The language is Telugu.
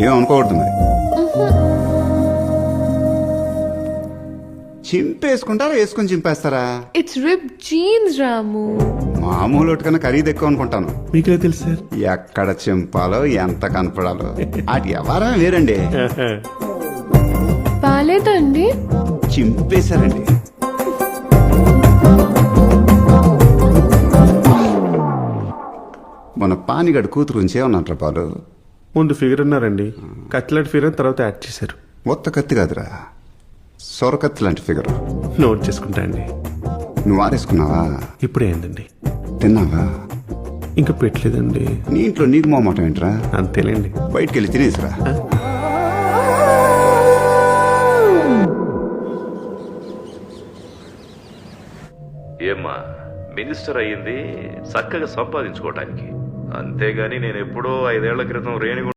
ఏమనుకోవద్దు మరి. చింపేసుకుంటారా వేసుకొని చింపేస్తారా? ఇట్స్ రిప్ జీన్స్ రాము. మామూలు ఒకటి కన్నా ఖరీదు ఎక్కువ అనుకుంటాను. మీకే తెలుసు సార్. ఎక్కడ చింపాలో ఎంత కనపడాలో అటు ఎవరమే వేరండి. బాలేదండి. చింపేశారండి. మన పానిగడు కూతురు గురించి ఏమన్నారా పాలు? ముందు ఫిగర్ ఉన్నారండి, కత్తిలాంటి ఫిగర్ తర్వాత యాడ్ చేశారు. మొత్త కత్తి కాదురా, సొరకత్తి లాంటి ఫిగర్. నోట్ చేసుకుంటా అండి. నువ్వు ఆరేసుకున్నావా? ఇప్పుడే అయిందండి. తిన్నావా? ఇంకా పెట్టలేదండి. నీ ఇంట్లో నీకు మొహమాటం ఏంట్రా? అంతేలేండి. బయటికి వెళ్ళి తినేసిరా. ఏమ్మా, మినిస్టర్ అయ్యింది చక్కగా సంపాదించుకోవటానికి, అంతేగాని నేను ఎప్పుడో 5 ఏళ్ల క్రితం రేణిగుంట